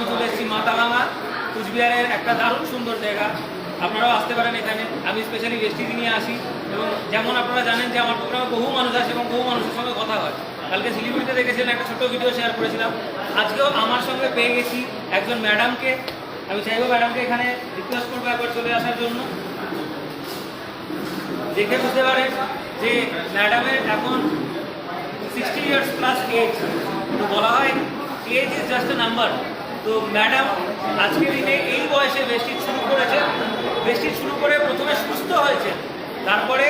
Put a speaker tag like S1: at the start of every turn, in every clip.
S1: চলে এসেছি মাথাভাঙা, কুচবিহারের একটা দারুণ সুন্দর জায়গা। আপনারাও আসতে পারেন এখানে। আমি স্পেশালি ভেস্টিজ নিয়ে আসি এবং যেমন আপনারা জানেন যে আমার প্রোগ্রামে বহু মানুষ আসে এবং বহু মানুষের সঙ্গে কথা হয়। কালকে শিলিগুড়িতে দেখেছিলেন, একটা ছোটো ভিডিও শেয়ার করেছিলাম। আজকেও আমার সঙ্গে পেয়ে গেছি একজন ম্যাডামকে। আমি চাইবো ম্যাডামকে এখানে রিকোয়েস্ট করবো একবার চলে আসার জন্য। দেখে বুঝতে পারেন যে ম্যাডামের এখন 60 ইয়ার্স প্লাস এজ। তো বলা হয় age is just a number. তো ম্যাডাম আজকের দিনে এই বয়সে ভেস্টিজ শুরু করেছেন। ভেস্টিজ শুরু করে প্রথমে সুস্থ হয়েছে, তারপরে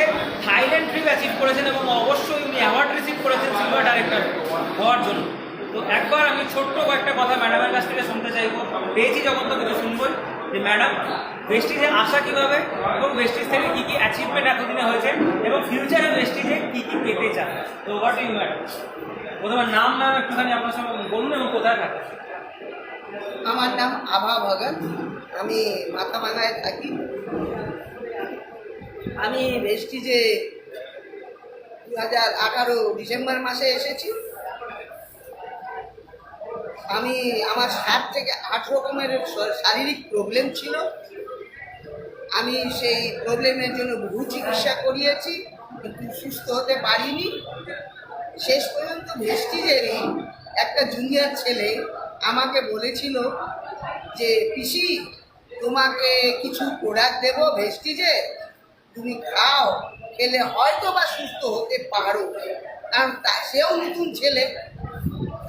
S1: থাইল্যান্ড ট্রিপ অ্যাচিভ করেছেন এবং অবশ্যই উনি অ্যাওয়ার্ড রিসিভ করেছেন সিলভার ডাইরেক্টর হওয়ার জন্য। তো একবার আমি ছোট্ট কয়েকটা কথা ম্যাডামের কাছ থেকে শুনতে চাইবো। পেয়েছি যখন তো কিছু শুনবই যে ম্যাডাম ভেস্টিজে আসা কীভাবে এবং ভেস্টিজ থেকে কী কী অ্যাচিভমেন্ট এতদিনে হয়েছে এবং ফিউচারে ভেস্টিজে কী কী পেতে চান। তো হোয়াট ইউ ম্যাডাম, প্রথমে নাম একটুখানি আপনার সঙ্গে বলুন এবং কোথায় থাকেন।
S2: আমার নাম আভা ভগত, আমি মাথাভাঙায় থাকি। আমি ভেস্টিজে 2018 ডিসেম্বর মাসে এসেছি। আমার 7 থেকে 8 রকমের শারীরিক প্রবলেম ছিল। আমি সেই প্রবলেমের জন্য বহু চিকিৎসা করিয়েছি, কিন্তু সুস্থ হতে পারিনি। শেষ পর্যন্ত ভেস্টিজেরই একটা জুনিয়র ছেলে আমাকে বলেছিল যে পিসি, তোমাকে কিছু প্রোডাক্ট দেবো ভেস্টিজে, তুমি খাও, খেলে হয়তো বা সুস্থ হতে পারো। কারণ সেও নতুন ছেলে।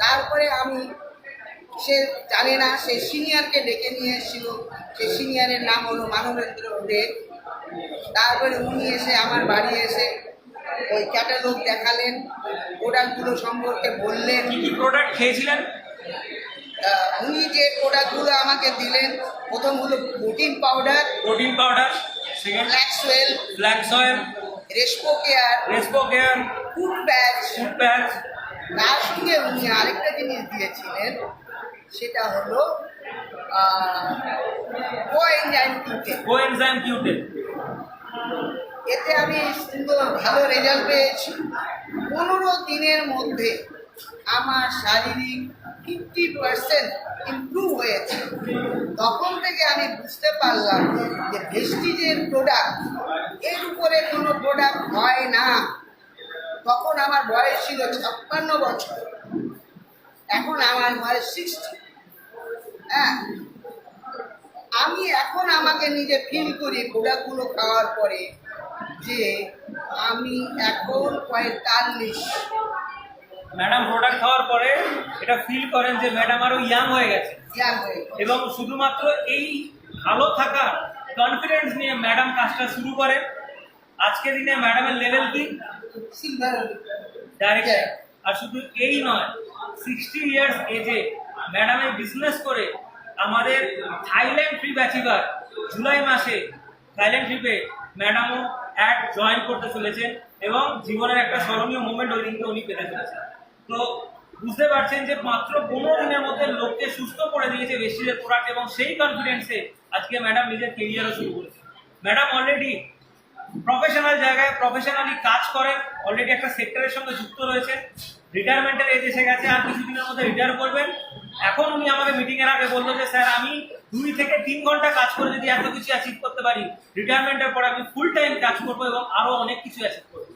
S2: তারপরে সে জানে না, সে সিনিয়রকে ডেকে নিয়ে এসেছিল। সে সিনিয়রের নাম হলো মানবেন্দ্র দে। তারপরে উনি এসে আমার বাড়ি এসে ওই ক্যাটালগ দেখালেন, প্রোডাক্টগুলো সম্পর্কে বললেন।
S1: কী কী প্রোডাক্ট খেয়েছিলেন?
S2: উনি যে প্রোডাক্টগুলো আমাকে দিলেন, প্রথম হলো protein powder,
S1: second
S2: black soil, রেসপো কেয়ার, ফুড প্যাচ। তার সঙ্গে উনি আরেকটা জিনিস দিয়েছিলেন, সেটা হলো
S1: কোএনজাইম কিউটেন।
S2: এতে আমি সুন্দর ভালো রেজাল্ট পেয়েছি। 15 দিনের মধ্যে আমার শারীরিক 50% ইমপ্রুভ হয়েছে। তখন থেকে আমি বুঝতে পারলাম যে ভেস্টিজের প্রোডাক্ট এর উপরে কোনো প্রোডাক্ট হয় না। তখন আমার বয়স ছিল 56 বছর, এখন আমার বয়স 60। হ্যাঁ, আমি এখন আমাকে নিজে ফিল করি প্রোডাক্টগুলো খাওয়ার পরে যে আমি এখন 45।
S1: ম্যাডাম প্রোডাক্ট খাওয়ার পরে এটা ফিল করেন যে ম্যাডাম আরও ইয়াং হয়ে গেছে এবং শুধুমাত্র এই ভালো থাকার কনফিডেন্স নিয়ে ম্যাডাম কাজটা শুরু করে। আজকের দিনে ম্যাডামের লেভেল কি?
S2: Silver
S1: director. আর শুধু এই নয়, 60 ইয়ার্স এজে ম্যাডামের বিজনেস করে আমাদের থাইল্যান্ড ট্রিপ অ্যাচিভার জুলাই মাসে থাইল্যান্ড ট্রিপে ম্যাডামও জয়েন করতে চলেছে এবং জীবনের একটা স্মরণীয় মুভমেন্ট ওই দিনকে উনি পেতে চলেছেন। তো বুঝতে পারছেন যে মাত্র 15 দিনের মধ্যে লোককে সুস্থ করে দিয়েছে ভেস্টিজের প্রোডাক্ট এবং সেই কনফিডেন্সে আজকে ম্যাডাম নিজের কেরিয়ারও শুরু করেছে। ম্যাডাম অলরেডি প্রফেশনাল জায়গায় প্রফেশনালি কাজ করেন, অলরেডি একটা সেক্টরের সঙ্গে যুক্ত রয়েছে। রিটায়ারমেন্টের এজ এসে গেছে, আর কিছুদিনের মধ্যে রিটায়ার করবেন। এখন উনি আমাকে মিটিংয়ের আগে বললো যে স্যার, আমি 2 থেকে 3 ঘন্টা কাজ করে যদি এত কিছু অ্যাচিভ করতে পারি, রিটায়ারমেন্টের পর আমি ফুল টাইম কাজ করবো এবং আরও অনেক কিছু অ্যাচিভ করবো।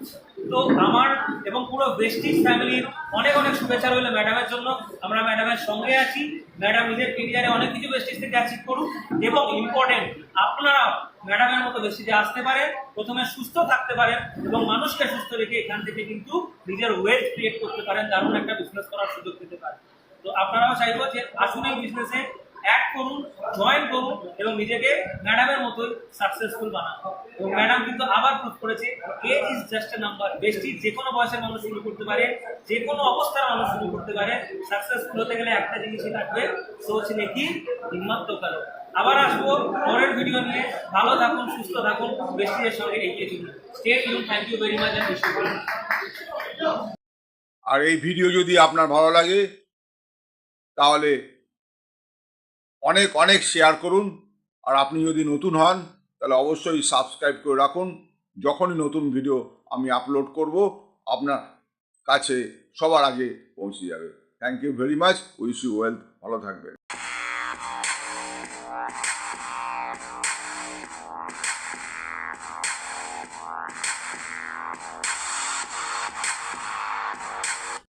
S1: তো আমার এবং পুরো ভেস্টিজ ফ্যামিলির অনেক অনেক শুভেচ্ছা রইল ম্যাডামের জন্য। আমরা ম্যাডামের সঙ্গে আছি। ম্যাডাম নিজের কেরিয়ারে অনেক কিছু ভেস্টিজ থেকে অ্যাচিভ করুন এবং ইম্পর্টেন্ট, আপনারাও ম্যাডামের মতো ভেস্টিজে আসতে পারেন, প্রথমে সুস্থ থাকতে পারেন এবং মানুষকে সুস্থ রেখে এখান থেকে কিন্তু নিজের ওয়েলথ ক্রিয়েট করতে পারেন, দারুণ একটা বিজনেস করার সুযোগ পেতে পারেন। তো আপনারাও চাইবো যে আসুন এই বিজনেসে অ্যাড করুন, জয়েন করুন এবং নিজেকে ম্যাডামের মতোই সাকসেসফুল বানান। এবং ম্যাডাম কিন্তু আবার প্রুভ করেছে age is just a number. Vestige যে কোনো বয়সের মানুষ শুরু করতে পারে, যে কোনো অবস্থার মানুষ শুরু করতে পারে। সাকসেসফুল হতে গেলে একটা জিনিসই থাকবে, সোচ নেকি হিম্মত তো কারো। আবার আসবো পরের ভিডিও নিয়ে। ভালো থাকুন, সুস্থ থাকুন, ভেস্টিজের সঙ্গে এগিয়ে চলুন। Stay tune. Thank you very much.
S3: আর এই ভিডিও যদি আপনার ভালো লাগে তাহলে অনেক অনেক শেয়ার করুন। আর আপনি যদি নতুন হন তাহলে অবশ্যই সাবস্ক্রাইব করে রাখুন। যখনই নতুন ভিডিও আমি আপলোড করব আপনার কাছে সবার আগে পৌঁছে যাবে। Thank you very much. Wish you wealth. ভালো থাকবেন।